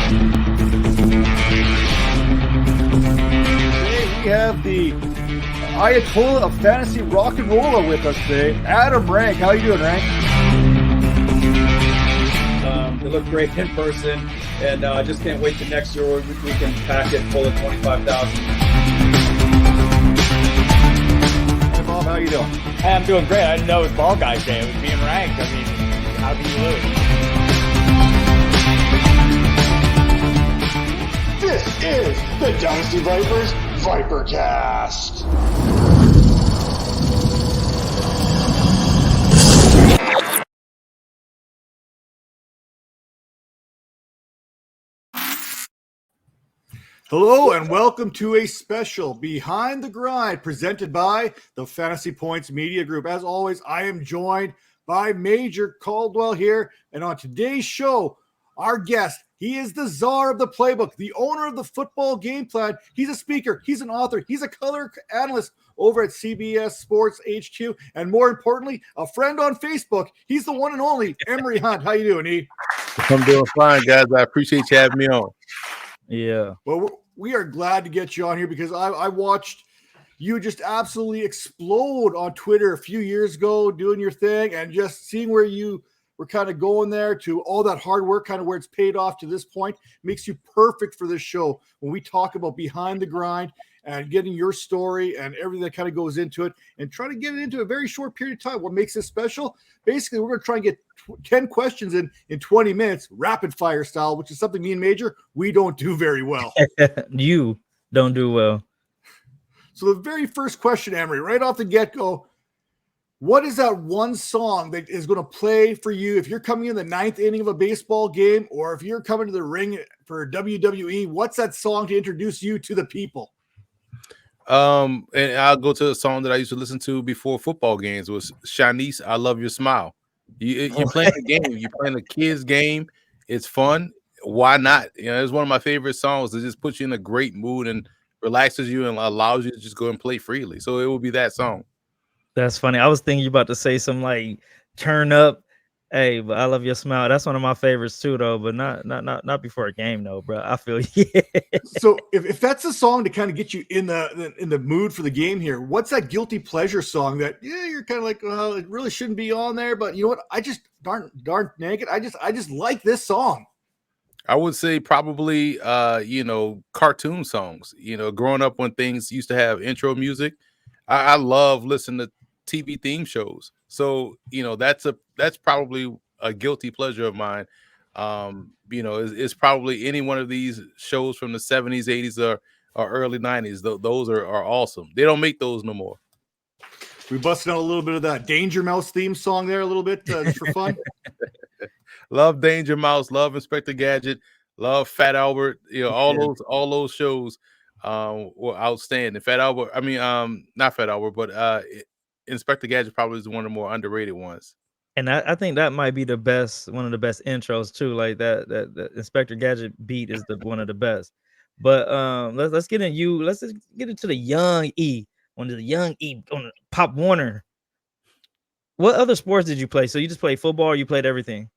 Today we have the Ayatollah of fantasy rock and roller with us today, Adam Rank. How you doing, Rank? They look great in person, and I just can't wait to next year where we can pack it full of 25,000. Hey, Bob, how you doing? Hey, I'm doing great. I didn't know it was Ball Guys Day. It was being ranked. I mean, how can you lose? This is the Dynasty Vipers Vipercast. Hello and welcome to a special Behind the Grind presented by the Fantasy Points Media Group. As always, I am joined by Major Caldwell here, and on today's show, our guest, he is the czar of the playbook, the owner of the football game plan. He's a speaker, he's an author, he's a color analyst over at CBS Sports HQ, and more importantly, a friend on Facebook. He's the one and only Emory Hunt. How you doing, E? I'm doing fine, guys. I appreciate you having me on. Yeah. Well, we are glad to get you on here because I watched you just absolutely explode on Twitter a few years ago doing your thing, and just seeing where you were kind of going there to all that hard work, kind of where it's paid off to this point, makes you perfect for this show when we talk about behind the grind and getting your story and everything that kind of goes into it and try to get it into a very short period of time. What makes this special? Basically, we're going to try and get 10 questions in 20 minutes, rapid fire style, which is something me and Major, we don't do very well. You don't do well. So the very first question, Emory, right off the get-go, what is that one song that is going to play for you if you're coming in the ninth inning of a baseball game, or if you're coming to the ring for WWE? What's that song to introduce you to the people? And I'll go to a song that I used to listen to before football games was Shanice, I Love Your Smile. You're playing a game. You're playing a kid's game. It's fun. Why not? You know, it's one of my favorite songs. It just puts you in a great mood and relaxes you and allows you to just go and play freely. So it will be that song. That's funny. I was thinking you about to say some like turn up. Hey, but I love your smile. That's one of my favorites too, though. But not before a game, though, bro. I feel yeah. So if that's a song to kind of get you in the mood for the game here, what's that guilty pleasure song that you're kind of like, well, it really shouldn't be on there, but you know what? I just darn naked. I just like this song. I would say probably cartoon songs. You know, growing up when things used to have intro music, I love listening to TV theme shows. So, you know, that's probably a guilty pleasure of mine. It's probably any one of these shows from the 70s, 80s, or early 90s. Those are awesome. They don't make those no more. We busted out a little bit of that Danger Mouse theme song there a little bit just for fun. Love Danger Mouse, love Inspector Gadget, love Fat Albert. You know, all those shows were outstanding. Fat Albert, I mean, not Fat Albert, but Inspector Gadget probably is one of the more underrated ones. And I think that might be one of the best intros too. Like that Inspector Gadget beat is one of the best. But let's get let's get into the young E. One of the young E on Pop Warner. What other sports did you play? So you just played football, or you played everything?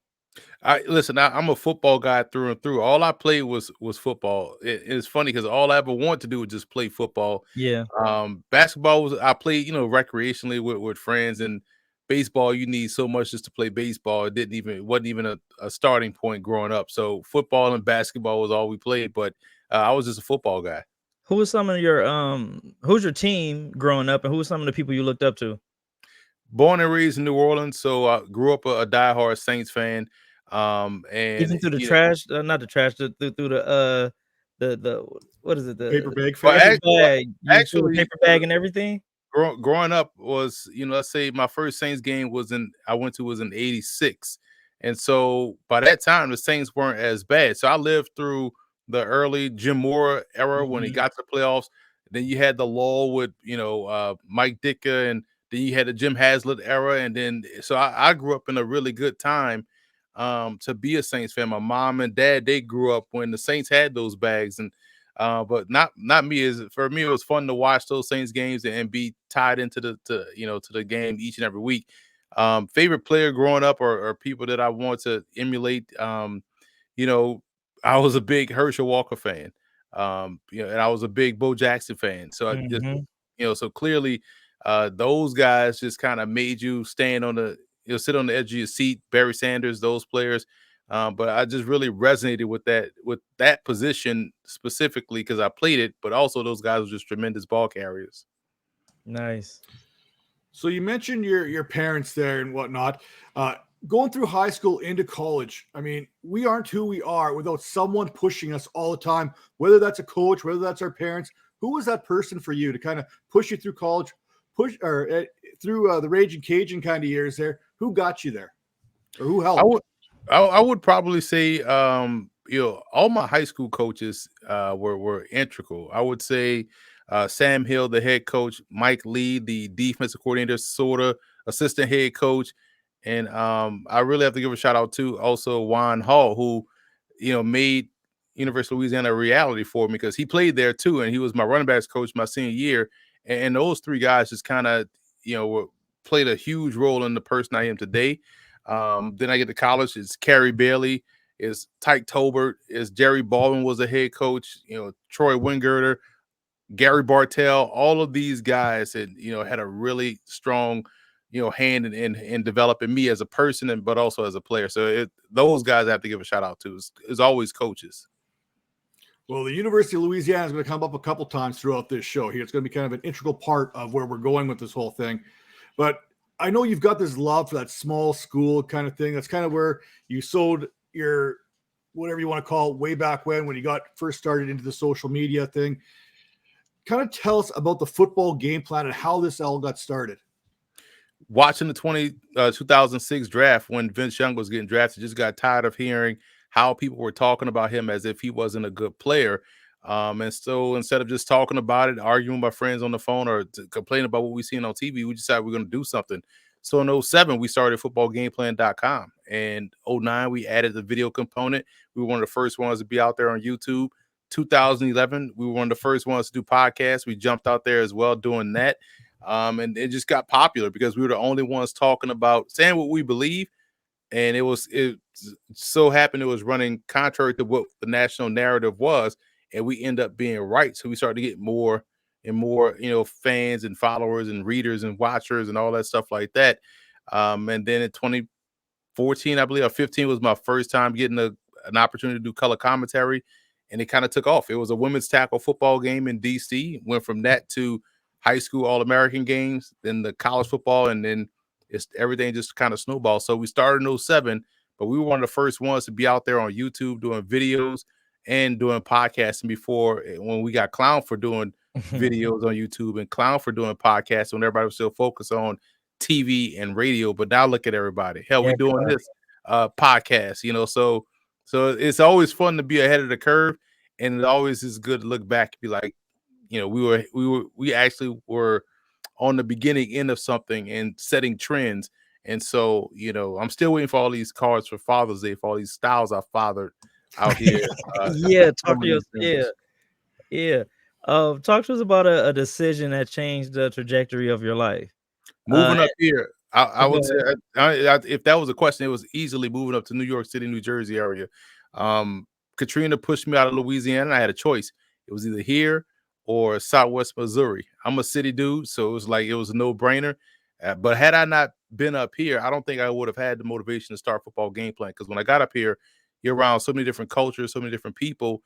I'm a football guy through and through. All I played was football. It's funny because all I ever wanted to do was just play football. Yeah. Basketball I played, recreationally with friends, and baseball, you need so much just to play baseball. It wasn't even a starting point growing up. So football and basketball was all we played, but I was just a football guy. Who was some of your who's your team growing up, and who were some of the people you looked up to? Born and raised in New Orleans, so I grew up a diehard Saints fan. And even through the trash, not the trash, through the what is it? The Paper bag. Actually, paper bag and everything. Growing up was, let's say my first Saints game was in '86, and so by that time the Saints weren't as bad. So I lived through the early Jim Mora era when he got to the playoffs. Then you had the lull with Mike Ditka, and then you had the Jim Haslett era, and then so I grew up in a really good time to be a Saints fan. My mom and dad, they grew up when the Saints had those bags, and but not me. For me, it was fun to watch those Saints games and be tied into to the game each and every week. Favorite player growing up, or people that I want to emulate. I was a big Herschel Walker fan, and I was a big Bo Jackson fan. So I just, Mhm. so clearly, those guys just kind of made you stand on the, sit on the edge of your seat. Barry Sanders, those players. But I just really resonated with that position specifically because I played it, but also those guys were just tremendous ball carriers. Nice. So you mentioned your parents there and whatnot. Going through high school into college, I mean, we aren't who we are without someone pushing us all the time, whether that's a coach, whether that's our parents. Who was that person for you to kind of push you through college, through the Raging Cajun kind of years there? Who got you there, or who I helped? would I would probably say all my high school coaches were integral. I would say Sam Hill, the head coach, Mike Lee, the defensive coordinator, sort of assistant head coach, and I really have to give a shout out to also Juan Hall, who made University of Louisiana a reality for me because he played there too, and he was my running backs coach my senior year, and those three guys just kind of played a huge role in the person I am today. Then I get to college. It's Carrie Bailey, is Tyke Tolbert, is Jerry Baldwin was a head coach. Troy Wingirter, Gary Bartell. All of these guys had a really strong hand in developing me as a person and but also as a player. So those guys I have to give a shout out to. Is always coaches. Well, the University of Louisiana is going to come up a couple times throughout this show here. It's going to be kind of an integral part of where we're going with this whole thing. But I know you've got this love for that small school kind of thing. That's kind of where you sowed your whatever you want to call it way back when you got first started into the social media thing. Kind of tell us about the football game plan and how this all got started. Watching the 2006 draft when Vince Young was getting drafted, just got tired of hearing how people were talking about him as if he wasn't a good player. And so instead of just talking about it, arguing with my friends on the phone or complaining about what we seen on TV, we decided we're going to do something. So in 07, we started footballgameplan.com. And 09, we added the video component. We were one of the first ones to be out there on YouTube. 2011, we were one of the first ones to do podcasts. We jumped out there as well doing that. And it just got popular because we were the only ones talking about saying what we believe. And it so happened it was running contrary to what the national narrative was. And we end up being right. So we started to get more and more, fans and followers and readers and watchers and all that stuff like that. And then in 2014, I believe, or 15 was my first time getting an opportunity to do color commentary. And it kind of took off. It was a women's tackle football game in DC. Went from that to high school All-American games, then the college football, and then everything just kind of snowballed. So we started in 07, but we were one of the first ones to be out there on YouTube doing videos and doing podcasting before when we got clowned for doing videos on YouTube and clowned for doing podcasts when everybody was still focused on TV and radio. But now look at everybody. Hell, we doing this podcast, so it's always fun to be ahead of the curve, and it always is good to look back and be like, we actually were on the beginning end of something and setting trends. And so, I'm still waiting for all these cards for Father's Day, for all these styles I fathered out here. Yeah, talk to us. Yeah. Talk to us about a decision that changed the trajectory of your life. Moving up here, I would say, if that was a question, it was easily moving up to New York City, New Jersey area. Katrina pushed me out of Louisiana, and I had a choice. It was either here or Southwest Missouri. I'm a city dude, so it was a no-brainer. But had I not been up here, I don't think I would have had the motivation to start football game plan. Because when I got up here, you're around so many different cultures, so many different people.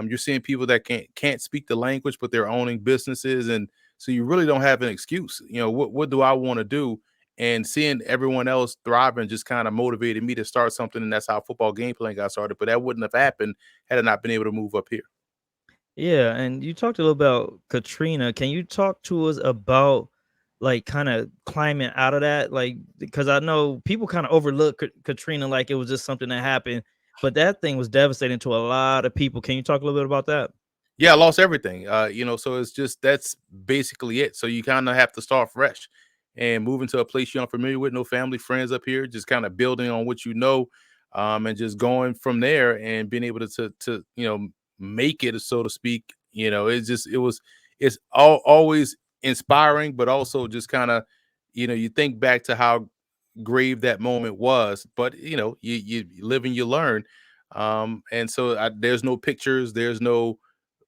You're seeing people that can't speak the language, but they're owning businesses, and so you really don't have an excuse. What do I want to do? And seeing everyone else thriving just kind of motivated me to start something, and that's how football game plan got started. But that wouldn't have happened had I not been able to move up here. Yeah, and you talked a little about Katrina. Can you talk to us about like kind of climbing out of that? Like, because I know people kind of overlook Katrina like it was just something that happened, but that thing was devastating to a lot of people. Can you talk a little bit about that? Yeah, I lost everything. So it's just that's basically it. So you kind of have to start fresh and move into a place you're unfamiliar with, no family, friends up here, just kind of building on what and just going from there and being able to make it, so to speak. It's always inspiring, but also just kind of you think back to how grave that moment was, but you live and you learn. And so there's no pictures, there's no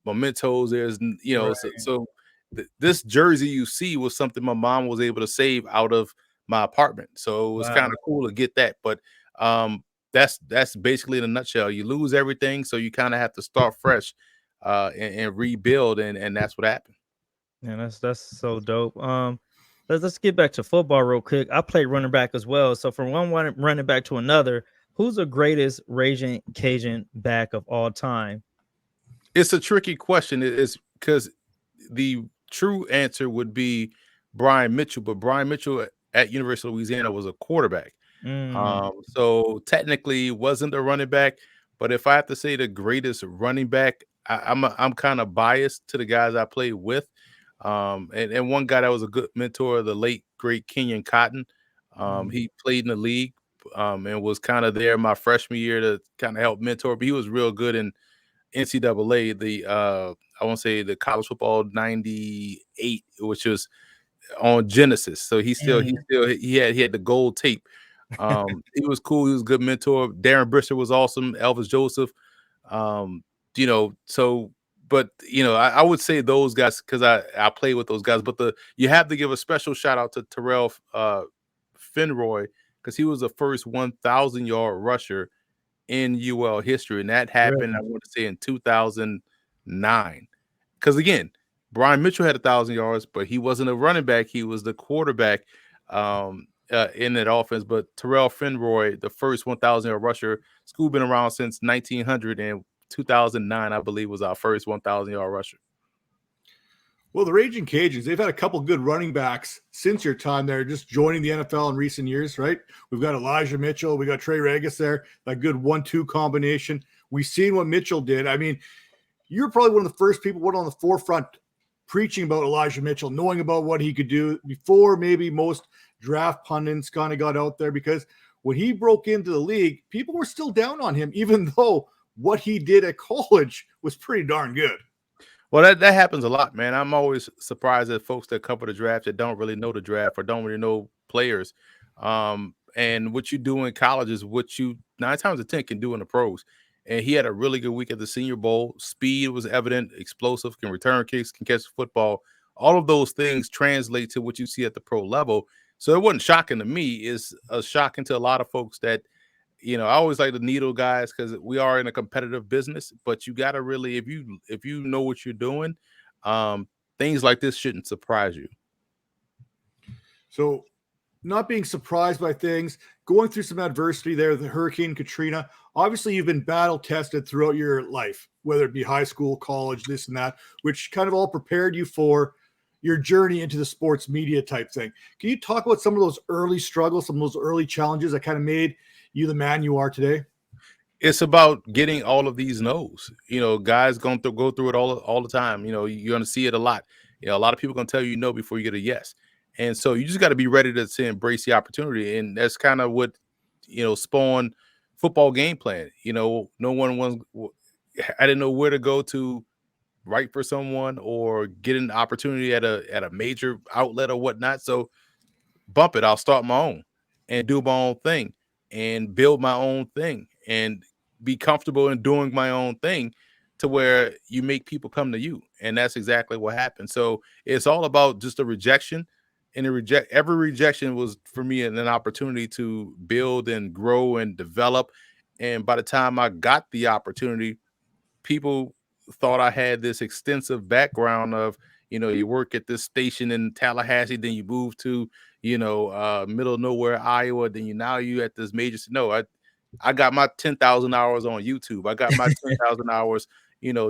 mementos, Right. this jersey you see was something my mom was able to save out of my apartment. So it was kind Wow. of cool to get that. But that's basically in a nutshell. You lose everything, so you kind of have to start fresh and rebuild, and that's what happened. Yeah, that's so dope. Let's get back to football real quick. I played running back as well. So from running back to another, who's the greatest Raging Cajun back of all time? It's a tricky question. It's because the true answer would be Brian Mitchell, but Brian Mitchell at University of Louisiana was a quarterback. Mm, So technically wasn't a running back, but if I have to say the greatest running back, I'm kind of biased to the guys I played with. And one guy that was a good mentor, the late great Kenyon Cotton. He played in the league and was kind of there my freshman year to kind of help mentor, but he was real good in NCAA, I won't say the college football 98, which was on Genesis. So he had the gold tape. He was cool. He was a good mentor. Darren Brister was awesome. Elvis Joseph. Um, so but I would say those guys because I play with those guys. But you have to give a special shout out to Terrell Finroy because he was the first 1,000-yard rusher in UL history, and that happened, I really? want to say, in 2009. Because again, Brian Mitchell had 1,000 yards, but he wasn't a running back; he was the quarterback in that offense. But Terrell Finroy, the first 1,000-yard rusher, school been around since 1900, and 2009, I believe, was our first 1,000-yard rusher. Well, the Raging Cajuns, they've had a couple good running backs since your time there, just joining the NFL in recent years, right? We've got Elijah Mitchell. We got Trey Regis there, that good 1-2 combination. We've seen what Mitchell did. I mean, you're probably one of the first people on the forefront preaching about Elijah Mitchell, knowing about what he could do before maybe most draft pundits kind of got out there, because when he broke into the league, people were still down on him, even though what he did at college was pretty darn good. Well, that happens a lot, man. I'm always surprised at folks that cover the draft that don't really know the draft or don't really know players. And what you do in college is what you 9 times out of 10 can do in the pros. And he had a really good week at the Senior Bowl. Speed was evident, explosive, can return kicks, can catch the football. All of those things translate to what you see at the pro level. So it wasn't shocking to me. It's shocking to a lot of folks that I always like to needle guys because we are in a competitive business, but you got to really, if you know what you're doing, things like this shouldn't surprise you. So not being surprised by things, going through some adversity there, the Hurricane Katrina, obviously you've been battle tested throughout your life, whether it be high school, college, this and that, which kind of all prepared you for your journey into the sports media type thing. Can you talk about some of those early struggles, some of those early challenges that kind of made you the man you are today? It's about getting all of these no's. Guys go through it all the time. You're going to see it a lot. A lot of people going to tell you no before you get a yes. And so you just got to be ready to embrace the opportunity. And that's kind of what, spawned football game plan. No one was, I didn't know where to go to write for someone or get an opportunity at a major outlet or whatnot. So bump it. I'll start my own and do my own thing and build my own thing and be comfortable in doing my own thing to where you make people come to you. And that's exactly what happened. So it's all about just a rejection. And every rejection was for me an opportunity to build and grow and develop. And by the time I got the opportunity, people thought I had this extensive background of, you work at this station in Tallahassee, then you move to, middle of nowhere, Iowa, then you at this major. No, I got my 10,000 hours on YouTube. I got my 10,000 hours,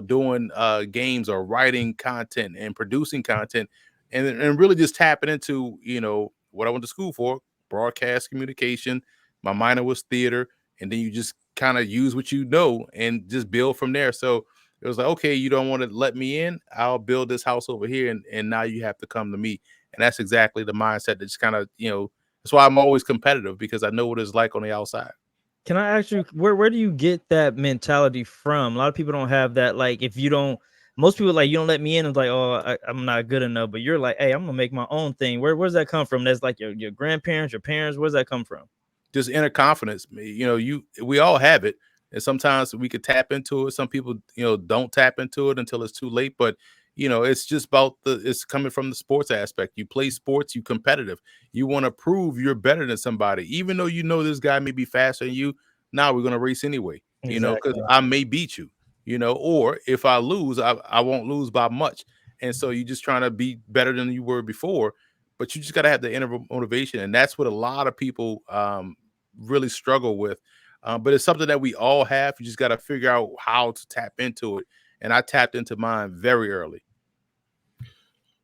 doing games or writing content and producing content and really just tapping into, what I went to school for, broadcast communication. My minor was theater. And then you just kind of use what you know and just build from there. So it was like, okay, you don't want to let me in. I'll build this house over here. And now you have to come to me. And that's exactly the mindset that just kind of, that's why I'm always competitive because I know what it's like on the outside. Can I ask you where do you get that mentality from? A lot of people don't have that. Like, if you don't, most people like, you don't let me in. It's like, oh, I'm not good enough. But you're like, hey, I'm gonna make my own thing. Where's that come from? That's like your grandparents, your parents. Where's that come from? Just inner confidence. We all have it. And sometimes we could tap into it. Some people, don't tap into it until it's too late. But it's just about it's coming from the sports aspect. You play sports, you competitive. You want to prove you're better than somebody, even though this guy may be faster than you. Now we're gonna race anyway, because Exactly. I may beat you, or if I lose, I won't lose by much. And so you're just trying to be better than you were before, but you just got to have the inner motivation. And that's what a lot of people really struggle with. But it's something that we all have. You just got to figure out how to tap into it. And I tapped into mine very early.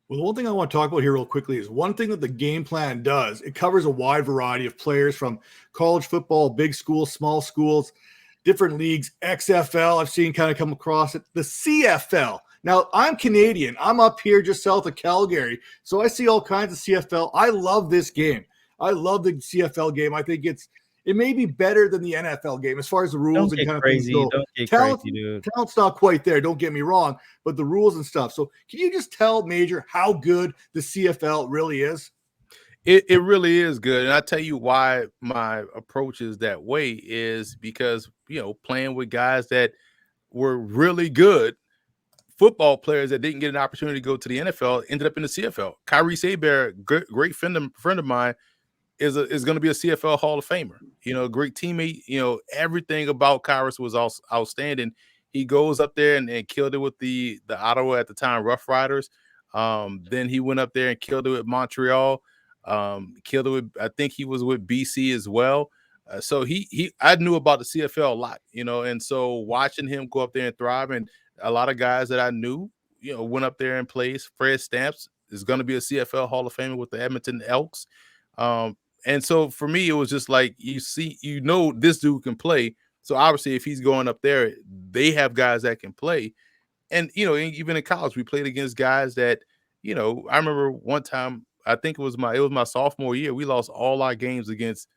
Well, the one thing I want to talk about here real quickly is one thing that the game plan does. It covers a wide variety of players from college football, big schools, small schools, different leagues, XFL. I've seen kind of come across it, the CFL. Now, I'm Canadian. I'm up here just south of Calgary, so I see all kinds of CFL. I love this game. I love the CFL game. I think it may be better than the NFL game as far as the rules and kind of things go. Don't get crazy, dude. Talent's not quite there. Don't get me wrong, but the rules and stuff. So can you just tell Major how good the CFL really is? It really is good. And I tell you why my approach is that way is because, playing with guys that were really good football players that didn't get an opportunity to go to the NFL ended up in the CFL. Kyrie Saber, great friend of mine, is going to be a CFL Hall of Famer. Great teammate. Everything about Kyrus was outstanding. He goes up there and killed it with the Ottawa at the time Rough Riders. Then he went up there and killed it with Montreal. Killed it with, I think he was with BC as well. So I knew about the CFL a lot, and so watching him go up there and thrive, and a lot of guys that I knew, went up there and played. Fred Stamps is going to be a CFL Hall of Famer with the Edmonton Elks. And so for me, it was just like, this dude can play. So obviously, if he's going up there, they have guys that can play. And, even in college, we played against guys that, I remember one time, I think it was my sophomore year, we lost all our games against,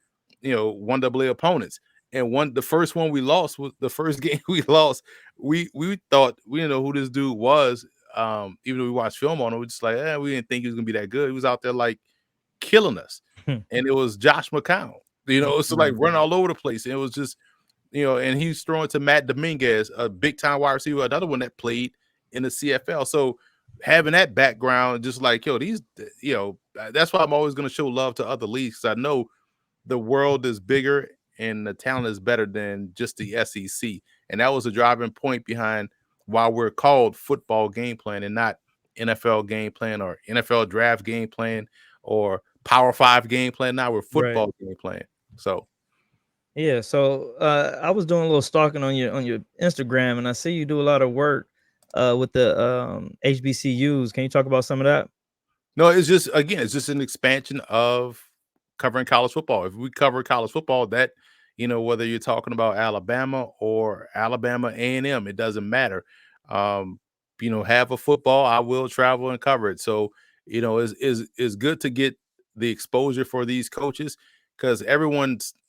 1AA opponents. And the first one we lost was the first game we lost. We thought we didn't know who this dude was. Even though we watched film on him, we're just like, we didn't think he was gonna be that good. He was out there like killing us. And it was Josh McCown, so like running all over the place. And it was just, and he's throwing to Matt Dominguez, a big time wide receiver, another one that played in the CFL. So having that background, just like, these, that's why I'm always going to show love to other leagues. I know the world is bigger and the talent is better than just the SEC. And that was a driving point behind why we're called football game plan and not NFL game plan or NFL draft game plan or Power 5 game plan. Now we're football game plan. So yeah, so I was doing a little stalking on your Instagram, and I see you do a lot of work with the HBCUs. Can you talk about some of that? No, it's just an expansion of covering college football. If we cover college football, that whether you're talking about Alabama or Alabama A&M, it doesn't matter. Have a football, I will travel and cover it. So it's good to get the exposure for these coaches, because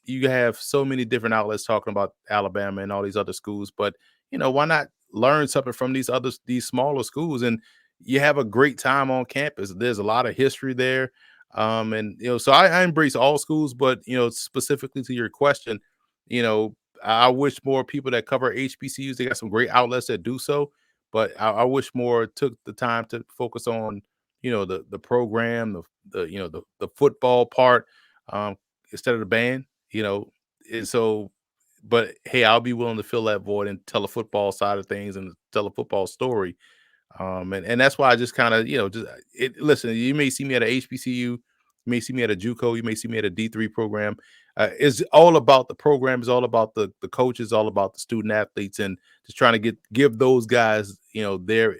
you have so many different outlets talking about Alabama and all these other schools, but why not learn something from these smaller schools? And you have a great time on campus. There's a lot of history there. And so I embrace all schools, but specifically to your question, I wish more people that cover HBCUs, they got some great outlets that do so, but I wish more took the time to focus on the program, the football part, instead of the band, and so, but hey, I'll be willing to fill that void and tell the football side of things and tell a football story. And that's why I just kind of, listen, you may see me at a HBCU, you may see me at a JUCO, you may see me at a D3 program. It's all about the program, it's all about the coaches, all about the student athletes, and just trying to give those guys, their,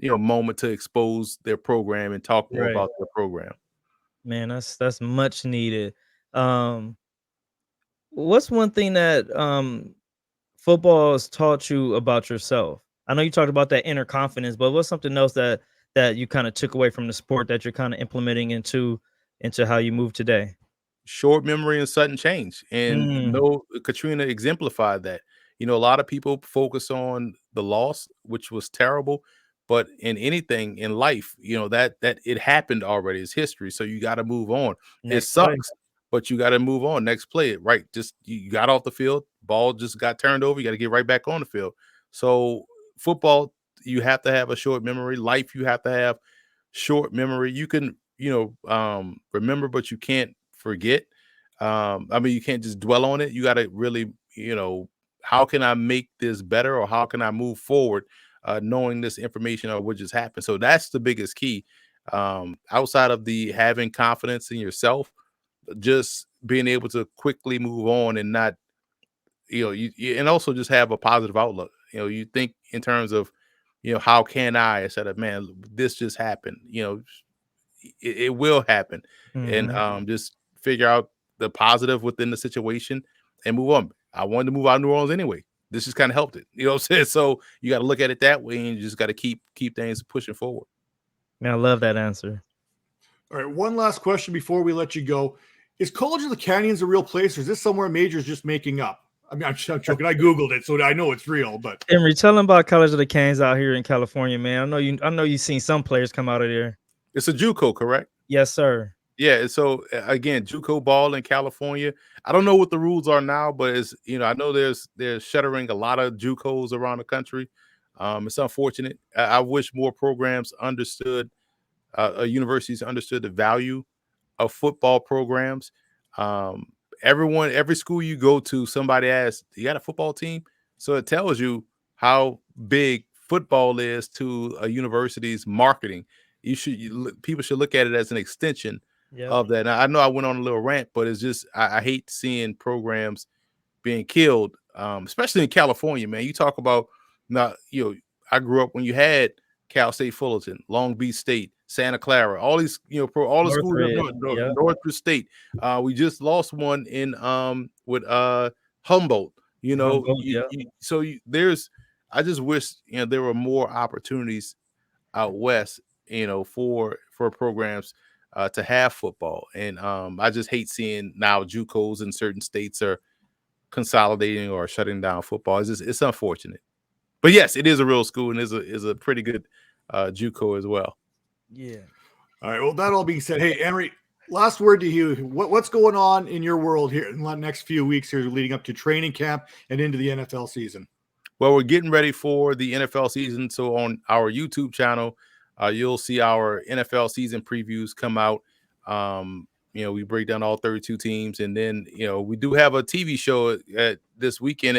moment to expose their program and talk more about their program. Man, that's much needed. What's one thing that football has taught you about yourself? I know you talked about that inner confidence, but what's something else that you kind of took away from the sport that you're kind of implementing into how you move today? Short memory and sudden change. And Katrina exemplified that. A lot of people focus on the loss, which was terrible, but in anything in life, that it happened already. It's history. So you got to move on. It sucks, but you got to move on. Next play, right? Just you got off the field, ball just got turned over. You got to get right back on the field. So football, you have to have a short memory. Life, you have to have short memory. You can, remember, but you can't forget. I mean, you can't just dwell on it. You got to really, how can I make this better, or how can I move forward, knowing this information or what just happened? So that's the biggest key. Outside of the having confidence in yourself, just being able to quickly move on and not, and also just have a positive outlook. You think in terms of, how can I, instead of, man, this just happened. It will happen, and Mhm. just figure out the positive within the situation and move on. I wanted to move out of New Orleans anyway. This just kind of helped it. You know what I'm saying? So you got to look at it that way, and you just got to keep things pushing forward. Man, I love that answer. All right, one last question before we let you go. Is College of the Canyons a real place, or is this somewhere Major's just making up? I mean, I'm joking. I Googled it, so I know it's real, but Emory, tell them about College of the Canes out here in California, man. I know you've seen some players come out of there. It's a JUCO, correct? Yes, sir. Yeah. So again, JUCO ball in California. I don't know what the rules are now, but it's, I know they're shuttering a lot of JUCOs around the country. It's unfortunate. I wish more programs understood, universities understood the value of football programs. Um, every school you go to, somebody asks, "You got a football team?" So it tells you how big football is to a university's marketing. People should look at it as an extension of that. Now, I know I went on a little rant, but it's just I hate seeing programs being killed, especially in California, man. You talk about not, I grew up when you had Cal State Fullerton, Long Beach State, Santa Clara, all these, all the schools up Northridge State. We just lost one in with Humboldt. I just wish there were more opportunities out west, for programs to have football. And I just hate seeing now JUCOs in certain states are consolidating or shutting down football. It's unfortunate. But yes, it is a real school, and is a pretty good JUCO as well. Yeah. All right. Well, that all being said, hey, Emory, last word to you. What's going on in your world here in the next few weeks here leading up to training camp and into the NFL season? Well, we're getting ready for the NFL season. So on our YouTube channel, you'll see our NFL season previews come out. We break down all 32 teams, and then we do have a TV show this weekend.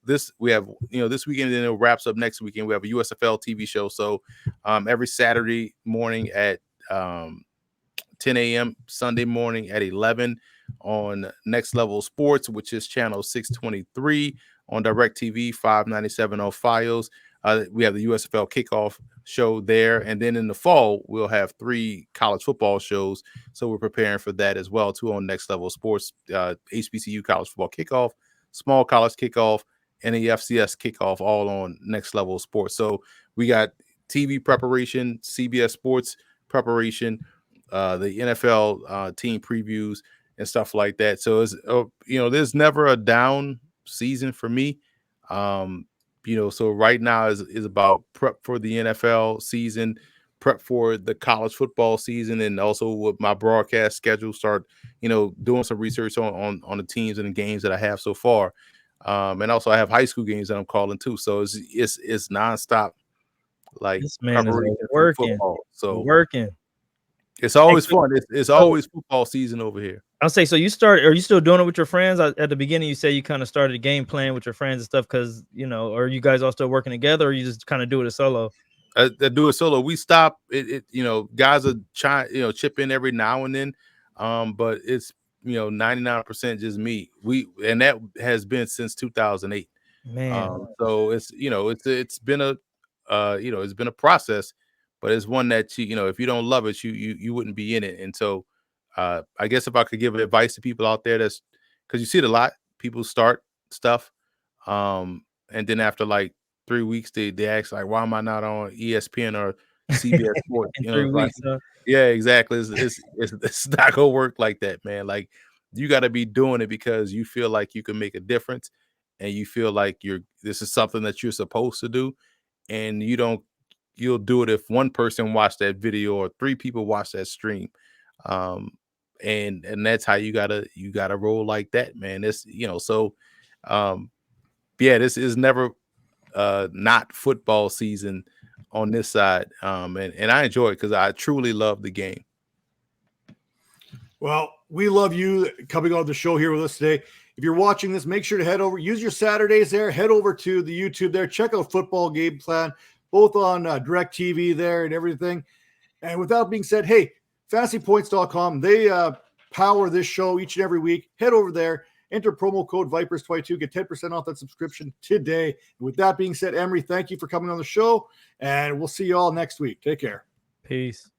This weekend, and then it wraps up next weekend. We have a USFL TV show. So every Saturday morning at 10 a.m., Sunday morning at 11 on Next Level Sports, which is channel 623 on DirecTV 597 on Fios. We have the USFL kickoff show there, and then in the fall we'll have 3 college football shows. So we're preparing for that as well too on Next Level Sports, HBCU college football kickoff, small college kickoff, and the FCS kickoff, all on Next Level Sports. So we got TV preparation, CBS Sports preparation, the NFL team previews and stuff like that. So it's there's never a down season for me. So right now is about prep for the NFL season, prep for the college football season, and also with my broadcast schedule, start doing some research on the teams and the games that I have so far. And also I have high school games that I'm calling too. So it's nonstop, like, This man is preparation for working. football. So Working. it's always fun. It's always football season over here. I'll say, so are you still doing it with your friends? At the beginning, you say you kind of started a game plan with your friends and stuff because, are you guys all still working together, or you just kind of do it solo? I do it solo. We stop it. Guys are chip in every now and then. But it's, 99% just me. And that has been since 2008. Man. So it's been a process, but it's one that if you don't love it, you wouldn't be in it. And so I guess if I could give advice to people out there, that's because you see it a lot. People start stuff, and then after like 3 weeks, they ask, like, why am I not on ESPN or CBS Sports? In 3 weeks, huh? Yeah, exactly. It's not gonna work like that, man. Like, you got to be doing it because you feel like you can make a difference, and you feel like this is something that you're supposed to do, and you'll do it if one person watched that video or 3 people watch that stream. And that's how you gotta roll like that, man. It's so Yeah, this is never not football season on this side. And I enjoy it because I truly love the game. Well, we love you coming on the show here with us today. If you're watching this, make sure to head over, use your Saturdays there, head over to the YouTube there, check out Football Game Plan, both on DirecTV there and everything. And with that being said, hey, fantasypoints.com, they power this show each and every week. Head over there, enter promo code Vipers22, get 10% off that subscription today. And with that being said, Emory, thank you for coming on the show, and we'll see you all next week. Take care. Peace.